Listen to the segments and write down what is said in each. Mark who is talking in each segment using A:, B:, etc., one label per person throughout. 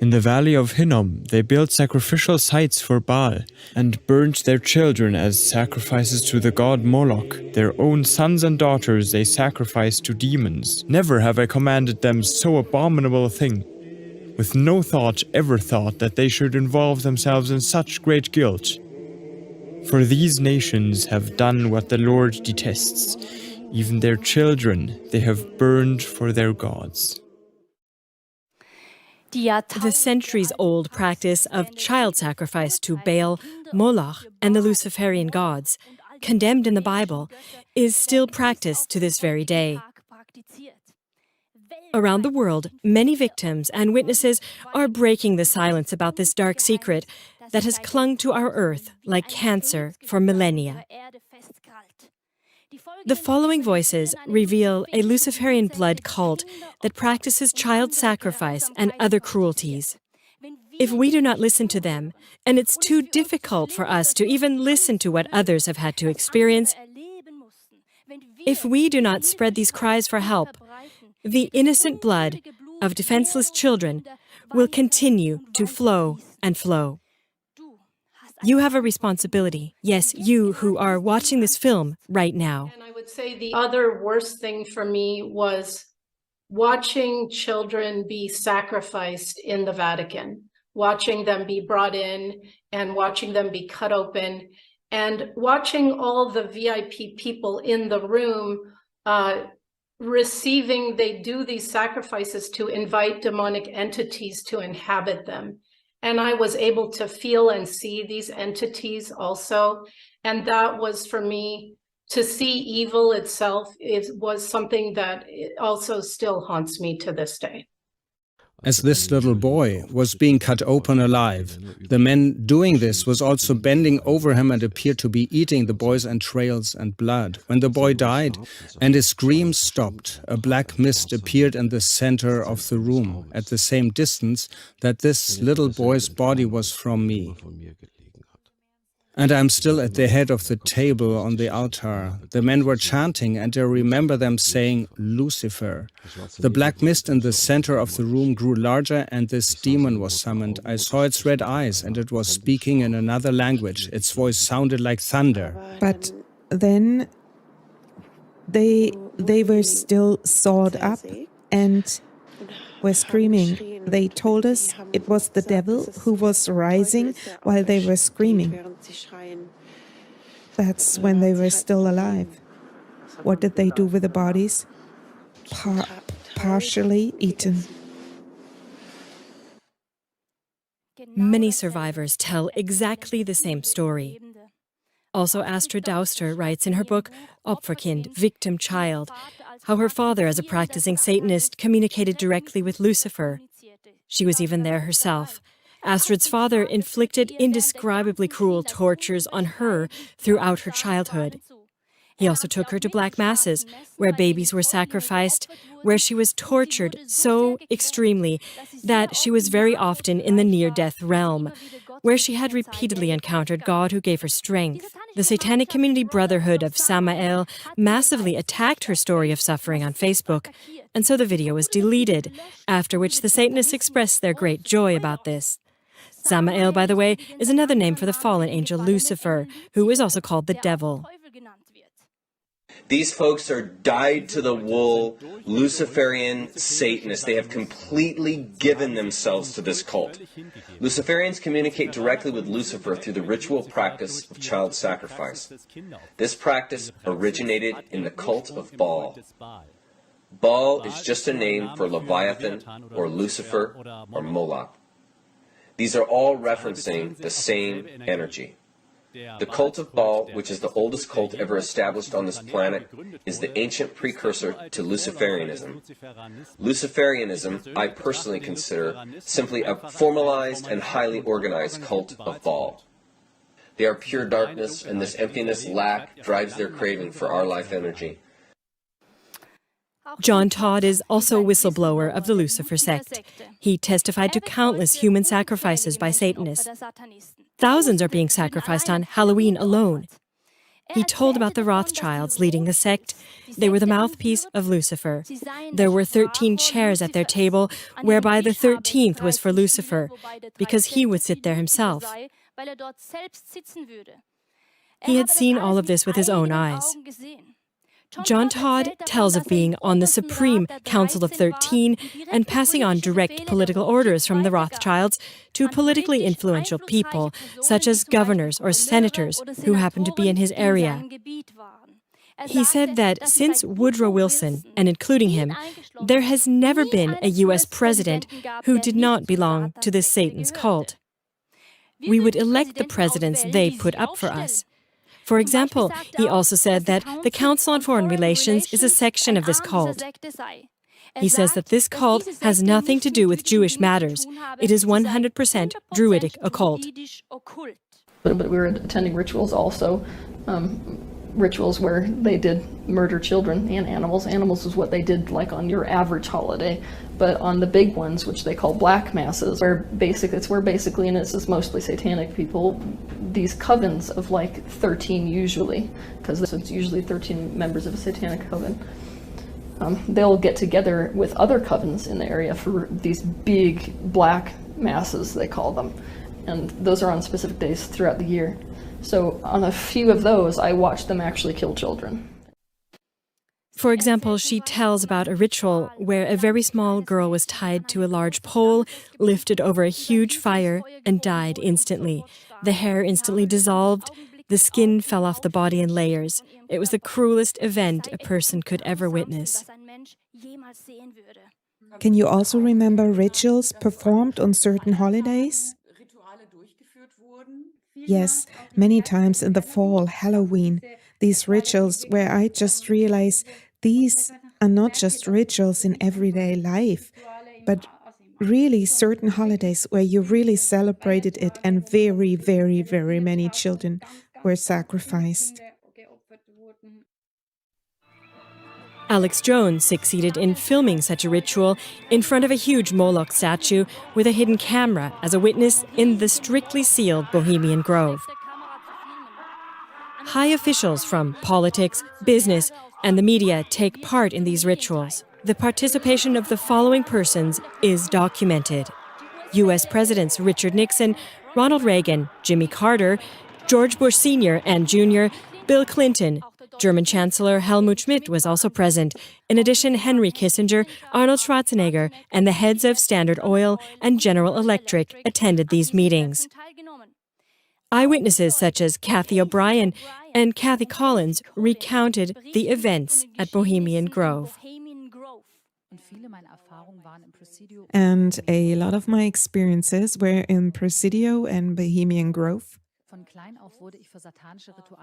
A: In the valley of Hinnom, they built sacrificial sites for Baal, and burned their children as sacrifices to the god Moloch. Their own sons and daughters they sacrificed to demons. Never have I commanded them so abominable a thing. With no thought ever thought that they should involve themselves in such great guilt. For these nations have done what the Lord detests. Even their children they have burned for their gods.
B: The centuries-old practice of child sacrifice to Baal, Moloch, and the Luciferian gods, condemned in the Bible, is still practiced to this very day. Around the world, many victims and witnesses are breaking the silence about this dark secret that has clung to our earth like cancer for millennia. The following voices reveal a Luciferian blood cult that practices child sacrifice and other cruelties. If we do not listen to them, and it's too difficult for us to even listen to what others have had to experience, if we do not spread these cries for help, the innocent blood of defenseless children will continue to flow and flow. You have a responsibility. Yes, you who are watching this film right now.
C: And I would say the other worst thing for me was watching children be sacrificed in the Vatican, watching them be brought in and watching them be cut open, and watching all the VIP people in the room they do these sacrifices to invite demonic entities to inhabit them. And I was able to feel and see these entities also. And that was, for me, to see evil itself was something that also still haunts me to this day.
D: As this little boy was being cut open alive, the man doing this was also bending over him and appeared to be eating the boy's entrails and blood. When the boy died and his screams stopped, a black mist appeared in the center of the room, at the same distance that this little boy's body was from me. And I'm still at the head of the table on the altar. The men were chanting, and I remember them saying, Lucifer. The black mist in the center of the room grew larger, and this demon was summoned. I saw its red eyes, and it was speaking in another language. Its voice sounded like thunder.
E: But then they were still sawed up and were screaming. They told us it was the devil who was rising while they were screaming. That's when they were still alive. What did they do with the bodies? Partially eaten.
B: Many survivors tell exactly the same story. Also, Astrid Dauster writes in her book, Opferkind, Victim Child, how her father, as a practicing Satanist, communicated directly with Lucifer. She was even there herself. Astrid's father inflicted indescribably cruel tortures on her throughout her childhood. He also took her to black masses, where babies were sacrificed, where she was tortured so extremely that she was very often in the near-death realm, where she had repeatedly encountered God who gave her strength. The Satanic Community Brotherhood of Samael massively attacked her story of suffering on Facebook, and so the video was deleted, after which the Satanists expressed their great joy about this. Samael, by the way, is another name for the fallen angel Lucifer, who is also called the devil.
F: These folks are dyed-to-the-wool Luciferian Satanists. They have completely given themselves to this cult. Luciferians communicate directly with Lucifer through the ritual practice of child sacrifice. This practice originated in the cult of Baal. Baal is just a name for Leviathan or Lucifer or Moloch. These are all referencing the same energy. The cult of Baal, which is the oldest cult ever established on this planet, is the ancient precursor to Luciferianism. Luciferianism, I personally consider, simply a formalized and highly organized cult of Baal. They are pure darkness, and this emptiness, lack, drives their craving for our life energy.
B: John Todd is also a whistleblower of the Lucifer sect. He testified to countless human sacrifices by Satanists. Thousands are being sacrificed on Halloween alone. He told about the Rothschilds leading the sect. They were the mouthpiece of Lucifer. There were 13 chairs at their table, whereby the 13th was for Lucifer, because he would sit there himself. He had seen all of this with his own eyes. John Todd tells of being on the Supreme Council of 13 and passing on direct political orders from the Rothschilds to politically influential people, such as governors or senators who happened to be in his area. He said that since Woodrow Wilson, and including him, there has never been a U.S. president who did not belong to this Satan's cult. We would elect the presidents they put up for us. For example, he also said that the Council on Foreign Relations is a section of this cult. He says that this cult has nothing to do with Jewish matters. It is 100% Druidic occult.
G: But we were attending rituals also, rituals where they did murder children and animals. Animals is what they did like on your average holiday. But on the big ones, which they call black masses, and this is mostly satanic people, these covens of like 13 usually, because it's usually 13 members of a satanic coven, they'll get together with other covens in the area for these big black masses, they call them. And those are on specific days throughout the year. So on a few of those, I watched them actually kill children.
B: For example, she tells about a ritual where a very small girl was tied to a large pole, lifted over a huge fire, and died instantly. The hair instantly dissolved, the skin fell off the body in layers. It was the cruelest event a person could ever witness.
E: Can you also remember rituals performed on certain holidays? Yes, many times in the fall, Halloween, these rituals where I just realize these are not just rituals in everyday life, but really certain holidays where you really celebrated it and very, very, very many children were sacrificed.
B: Alex Jones succeeded in filming such a ritual in front of a huge Moloch statue with a hidden camera as a witness in the strictly sealed Bohemian Grove. High officials from politics, business, and the media take part in these rituals. The participation of the following persons is documented: U.S. Presidents Richard Nixon, Ronald Reagan, Jimmy Carter, George Bush Sr. and Jr., Bill Clinton. German Chancellor Helmut Schmidt was also present. In addition, Henry Kissinger, Arnold Schwarzenegger, and the heads of Standard Oil and General Electric attended these meetings. Eyewitnesses such as Kathy O'Brien and Kathy Collins recounted the events at Bohemian Grove.
E: And a lot of my experiences were in Presidio and Bohemian Grove.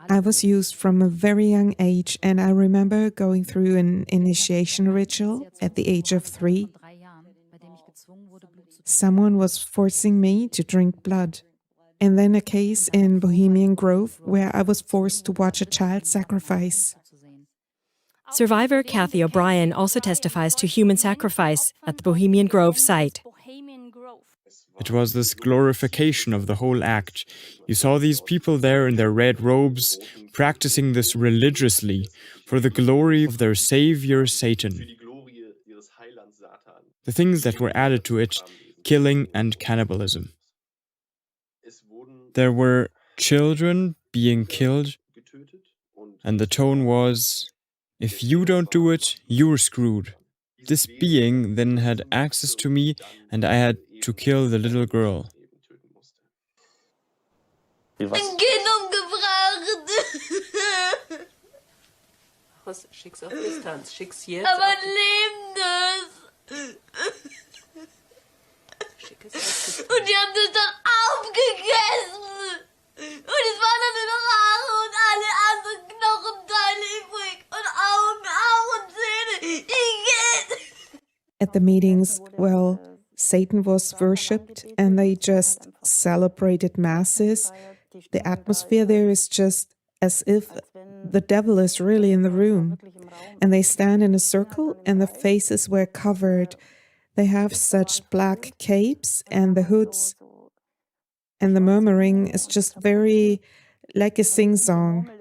E: I was used from a very young age, and I remember going through an initiation ritual at the age of 3. Someone was forcing me to drink blood. And then a case in Bohemian Grove where I was forced to watch a child sacrifice.
B: Survivor Kathy O'Brien also testifies to human sacrifice at the Bohemian Grove site.
A: It was this glorification of the whole act. You saw these people there in their red robes, practicing this religiously for the glory of their savior Satan. The things that were added to it, killing and cannibalism. There were children being killed, and the tone was, if you don't do it, you're screwed. This being then had access to me, and I had to kill the little girl.
H: Ein Kind umgebracht.
I: Schick's auf Distanz, schick's jetzt.
H: Aber lebendes. Und die haben das dann aufgegessen. Und es waren dann nur noch Haare und alle anderen Knochenteile übrig. Und Augen auch und Zähne.
E: At the meetings, well, Satan was worshipped and they just celebrated masses. The atmosphere there is just as if the devil is really in the room. And they stand in a circle and the faces were covered. They have such black capes and the hoods. And the murmuring is just very like a sing-song.